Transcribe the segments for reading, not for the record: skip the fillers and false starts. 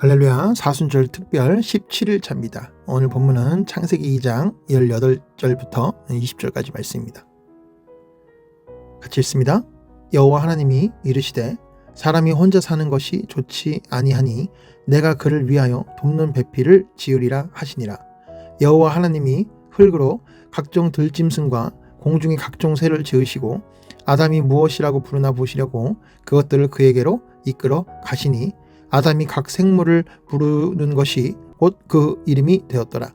할렐루야, 사순절 특별 17일차입니다. 오늘 본문은 창세기 2장 18절부터 20절까지 말씀입니다. 같이 읽습니다. 여호와 하나님이 이르시되 사람이 혼자 사는 것이 좋지 아니하니 내가 그를 위하여 돕는 배필을 지으리라 하시니라. 여호와 하나님이 흙으로 각종 들짐승과 공중의 각종 새를 지으시고 아담이 무엇이라고 부르나 보시려고 그것들을 그에게로 이끌어 가시니 아담이 각 생물을 부르는 것이 곧 그 이름이 되었더라.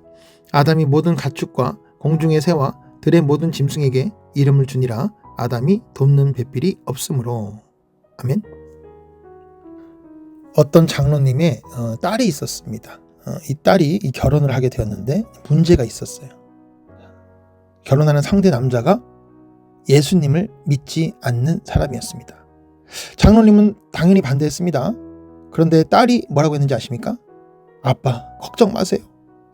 아담이 모든 가축과 공중의 새와 들의 모든 짐승에게 이름을 주니라. 아담이 돕는 배필이 없으므로. 아멘. 어떤 장로님의 딸이 있었습니다. 이 딸이 결혼을 하게 되었는데 문제가 있었어요. 결혼하는 상대 남자가 예수님을 믿지 않는 사람이었습니다. 장로님은 당연히 반대했습니다. 그런데 딸이 뭐라고 했는지 아십니까? 아빠, 걱정 마세요.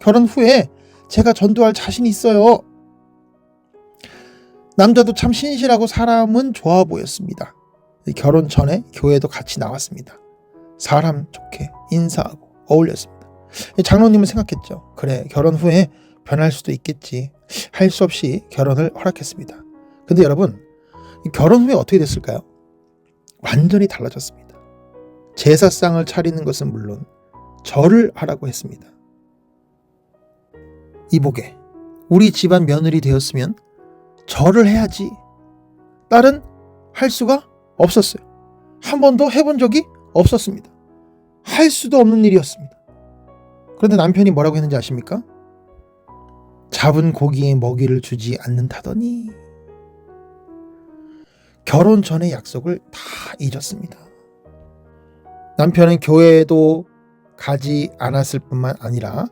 결혼 후에 제가 전도할 자신이 있어요. 남자도 참 신실하고 사람은 좋아 보였습니다. 결혼 전에 교회도 같이 나왔습니다. 사람 좋게 인사하고 어울렸습니다. 장로님은 생각했죠. 그래, 결혼 후에 변할 수도 있겠지. 할 수 없이 결혼을 허락했습니다. 근데 여러분, 결혼 후에 어떻게 됐을까요? 완전히 달라졌습니다. 제사상을 차리는 것은 물론 절을 하라고 했습니다. 이보게, 우리 집안 며느리 되었으면 절을 해야지. 딸은 할 수가 없었어요. 한 번도 해본 적이 없었습니다. 할 수도 없는 일이었습니다. 그런데 남편이 뭐라고 했는지 아십니까? 잡은 고기에 먹이를 주지 않는다더니. 결혼 전의 약속을 다 잊었습니다. 남편은 교회에도 가지 않았을 뿐만 아니라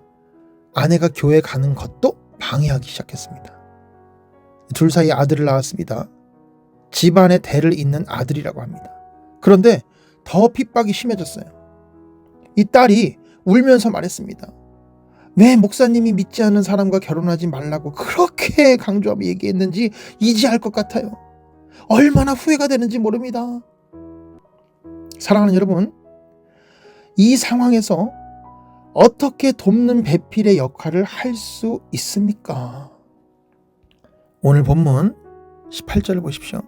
아내가 교회 가는 것도 방해하기 시작했습니다. 둘 사이에 아들을 낳았습니다. 집안의 대를 잇는 아들이라고 합니다. 그런데 더 핍박이 심해졌어요. 이 딸이 울면서 말했습니다. 왜 목사님이 믿지 않는 사람과 결혼하지 말라고 그렇게 강조하며 얘기했는지 이제 알 것 같아요. 얼마나 후회가 되는지 모릅니다. 사랑하는 여러분, 이 상황에서 어떻게 돕는 배필의 역할을 할 수 있습니까? 오늘 본문 18절을 보십시오.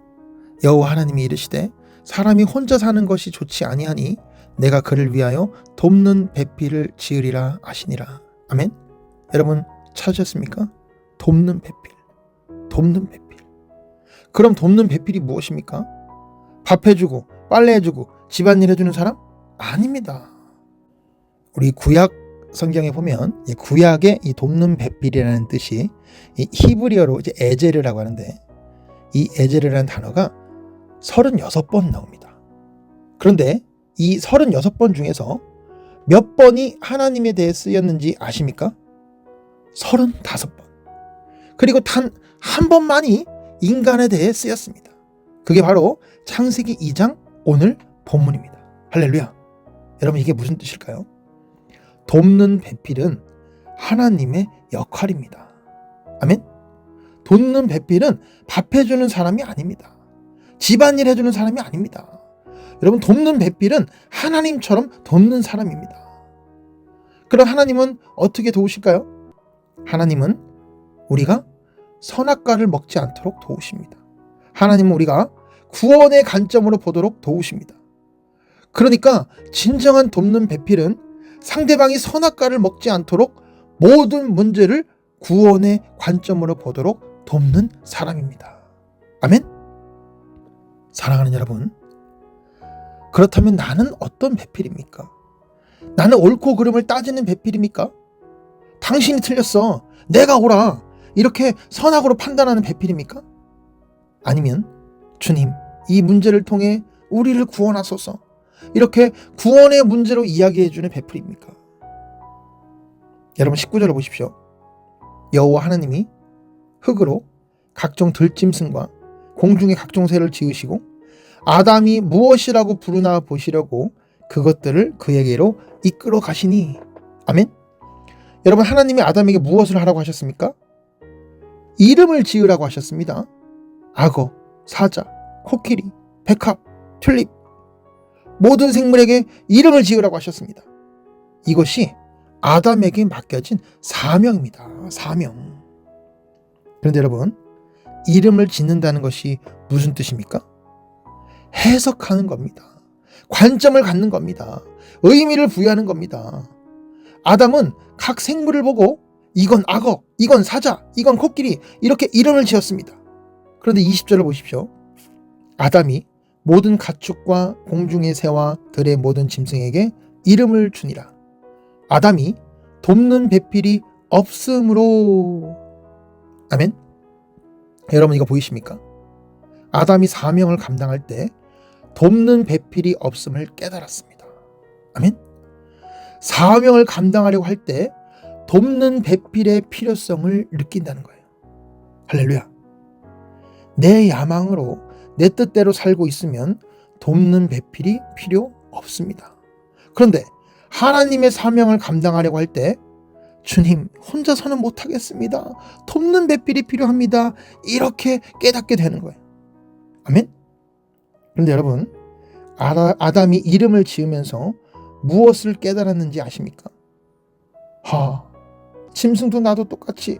여호와 하나님이 이르시되 사람이 혼자 사는 것이 좋지 아니하니 내가 그를 위하여 돕는 배필을 지으리라 하시니라. 아멘. 여러분 찾으셨습니까? 돕는 배필. 돕는 배필. 그럼 돕는 배필이 무엇입니까? 밥 해주고 빨래 해주고 집안일 해주는 사람? 아닙니다. 우리 구약 성경에 보면 구약의 이 돕는 배필이라는 뜻이 이 히브리어로 이제 에제르라고 하는데 이 에제르라는 단어가 36번 나옵니다. 그런데 이 36번 중에서 몇 번이 하나님에 대해 쓰였는지 아십니까? 35번. 그리고 단 한 번만이 인간에 대해 쓰였습니다. 그게 바로 창세기 2장 오늘 본문입니다. 할렐루야. 여러분 이게 무슨 뜻일까요? 돕는 배필은 하나님의 역할입니다. 아멘? 돕는 배필은 밥 해주는 사람이 아닙니다. 집안일 해주는 사람이 아닙니다. 여러분 돕는 배필은 하나님처럼 돕는 사람입니다. 그럼 하나님은 어떻게 도우실까요? 하나님은 우리가 선악과를 먹지 않도록 도우십니다. 하나님은 우리가 구원의 관점으로 보도록 도우십니다. 그러니까 진정한 돕는 배필은 상대방이 선악과를 먹지 않도록 모든 문제를 구원의 관점으로 보도록 돕는 사람입니다. 아멘? 사랑하는 여러분, 그렇다면 나는 어떤 배필입니까? 나는 옳고 그름을 따지는 배필입니까? 당신이 틀렸어. 내가 옳아. 이렇게 선악으로 판단하는 배필입니까? 아니면 주님, 이 문제를 통해 우리를 구원하소서. 이렇게 구원의 문제로 이야기해주는 배필입니까? 여러분 19절을 보십시오. 여호와 하나님이 흙으로 각종 들짐승과 공중의 각종 새를 지으시고 아담이 무엇이라고 부르나 보시려고 그것들을 그에게로 이끌어 가시니. 아멘. 여러분 하나님이 아담에게 무엇을 하라고 하셨습니까? 이름을 지으라고 하셨습니다. 악어, 사자, 코끼리, 백합, 튤립 모든 생물에게 이름을 지으라고 하셨습니다. 이것이 아담에게 맡겨진 사명입니다. 사명. 그런데 여러분, 이름을 짓는다는 것이 무슨 뜻입니까? 해석하는 겁니다. 관점을 갖는 겁니다. 의미를 부여하는 겁니다. 아담은 각 생물을 보고 이건 악어, 이건 사자, 이건 코끼리 이렇게 이름을 지었습니다. 그런데 20절을 보십시오. 아담이 모든 가축과 공중의 새와 들의 모든 짐승에게 이름을 주니라. 아담이 돕는 배필이 없으므로. 아멘. 여러분 이거 보이십니까? 아담이 사명을 감당할 때 돕는 배필이 없음을 깨달았습니다. 아멘. 사명을 감당하려고 할 때 돕는 배필의 필요성을 느낀다는 거예요. 할렐루야. 내 야망으로 내 뜻대로 살고 있으면 돕는 배필이 필요 없습니다. 그런데 하나님의 사명을 감당하려고 할 때 주님 혼자서는 못하겠습니다. 돕는 배필이 필요합니다. 이렇게 깨닫게 되는 거예요. 아멘. 그런데 여러분, 아담이 이름을 지으면서 무엇을 깨달았는지 아십니까? 짐승도 나도 똑같이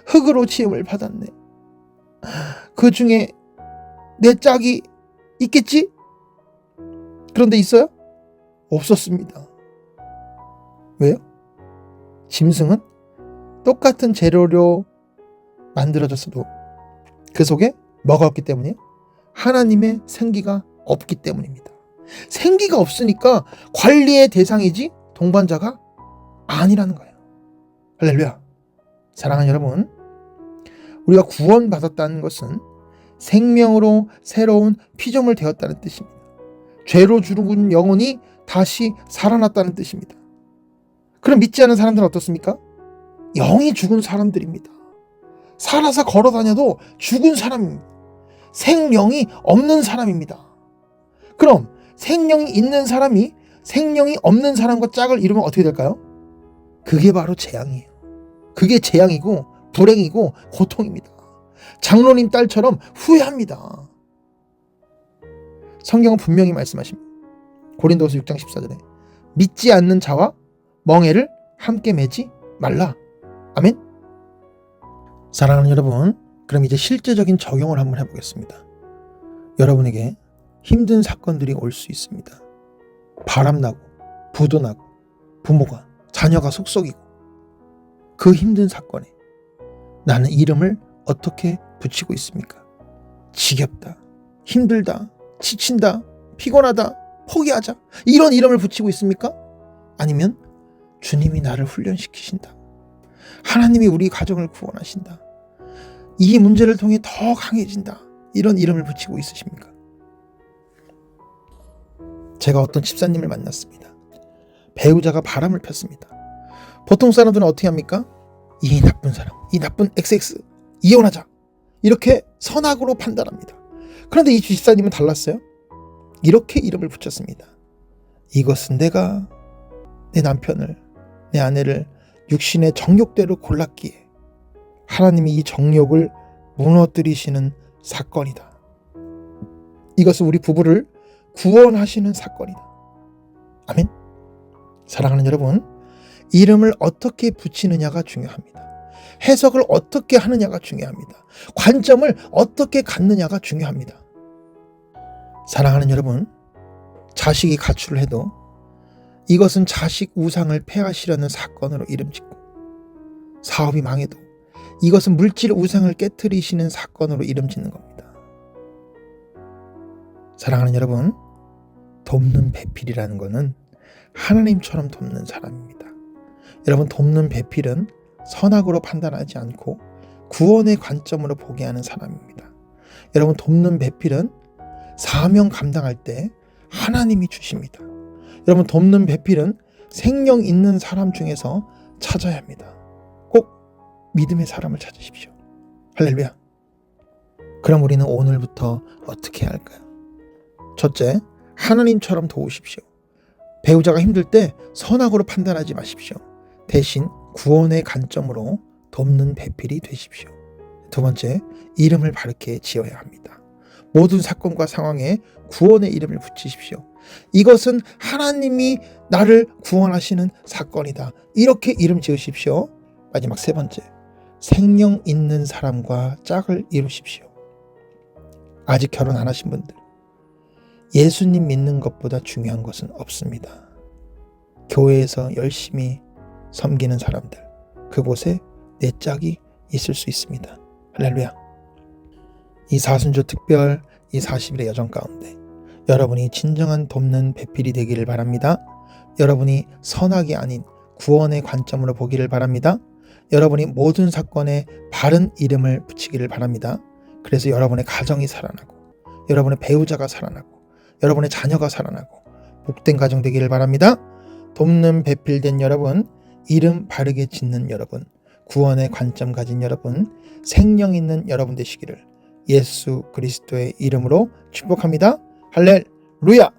흙으로 지음을 받았네. 그 중에 내 짝이 있겠지? 그런데 있어요? 없었습니다. 왜요? 짐승은 똑같은 재료로 만들어졌어도 그 속에 뭐가 없기 때문이에요? 하나님의 생기가 없기 때문입니다. 생기가 없으니까 관리의 대상이지 동반자가 아니라는 거예요. 할렐루야. 사랑하는 여러분, 우리가 구원받았다는 것은 생명으로 새로운 피조물 되었다는 뜻입니다. 죄로 죽은 영혼이 다시 살아났다는 뜻입니다. 그럼 믿지 않는 사람들은 어떻습니까? 영이 죽은 사람들입니다. 살아서 걸어 다녀도 죽은 사람입니다. 생명이 없는 사람입니다. 그럼 생명이 있는 사람이 생명이 없는 사람과 짝을 이루면 어떻게 될까요? 그게 바로 재앙이에요. 그게 재앙이고 불행이고 고통입니다. 장로님 딸처럼 후회합니다. 성경은 분명히 말씀하십니다. 고린도서 6장 14절에 믿지 않는 자와 멍에를 함께 매지 말라. 아멘. 사랑하는 여러분, 그럼 이제 실제적인 적용을 한번 해보겠습니다. 여러분에게 힘든 사건들이 올 수 있습니다. 바람나고 부도 나고 부모가 자녀가 속썩이고 그 힘든 사건에 나는 이름을 어떻게 붙이고 있습니까? 지겹다, 힘들다, 지친다, 피곤하다, 포기하자 이런 이름을 붙이고 있습니까? 아니면 주님이 나를 훈련시키신다, 하나님이 우리 가정을 구원하신다, 이 문제를 통해 더 강해진다 이런 이름을 붙이고 있으십니까? 제가 어떤 집사님을 만났습니다. 배우자가 바람을 폈습니다. 보통 사람들은 어떻게 합니까? 이 나쁜 사람, 이 나쁜 XX 이혼하자 이렇게 선악으로 판단합니다. 그런데 이 집사님은 달랐어요. 이렇게 이름을 붙였습니다. 이것은 내가 내 남편을, 내 아내를 육신의 정욕대로 골랐기에 하나님이 이 정욕을 무너뜨리시는 사건이다. 이것은 우리 부부를 구원하시는 사건이다. 아멘. 사랑하는 여러분, 이름을 어떻게 붙이느냐가 중요합니다. 해석을 어떻게 하느냐가 중요합니다. 관점을 어떻게 갖느냐가 중요합니다. 사랑하는 여러분, 자식이 가출을 해도 이것은 자식 우상을 폐하시려는 사건으로 이름 짓고, 사업이 망해도 이것은 물질 우상을 깨트리시는 사건으로 이름 짓는 겁니다. 사랑하는 여러분, 돕는 배필이라는 것은 하나님처럼 돕는 사람입니다. 여러분, 돕는 배필은 선악으로 판단하지 않고 구원의 관점으로 보게 하는 사람입니다. 여러분, 돕는 배필은 사명 감당할 때 하나님이 주십니다. 여러분, 돕는 배필은 생명 있는 사람 중에서 찾아야 합니다. 꼭 믿음의 사람을 찾으십시오. 할렐루야. 그럼 우리는 오늘부터 어떻게 해야 할까요? 첫째, 하나님처럼 도우십시오. 배우자가 힘들 때 선악으로 판단하지 마십시오. 대신 구원의 관점으로 돕는 배필이 되십시오. 두 번째, 이름을 바르게 지어야 합니다. 모든 사건과 상황에 구원의 이름을 붙이십시오. 이것은 하나님이 나를 구원하시는 사건이다. 이렇게 이름 지으십시오. 마지막 세 번째, 생명 있는 사람과 짝을 이루십시오. 아직 결혼 안 하신 분들, 예수님 믿는 것보다 중요한 것은 없습니다. 교회에서 열심히 섬기는 사람들, 그곳에 내 짝이 있을 수 있습니다. 할렐루야. 이 사순절 특별, 이 40일의 여정 가운데 여러분이 진정한 돕는 배필이 되기를 바랍니다. 여러분이 선악이 아닌 구원의 관점으로 보기를 바랍니다. 여러분이 모든 사건에 바른 이름을 붙이기를 바랍니다. 그래서 여러분의 가정이 살아나고, 여러분의 배우자가 살아나고, 여러분의 자녀가 살아나고 복된 가정 되기를 바랍니다. 돕는 배필된 여러분, 이름 바르게 짓는 여러분, 구원의 관점 가진 여러분, 생명 있는 여러분 되시기를 예수 그리스도의 이름으로 축복합니다. 할렐루야!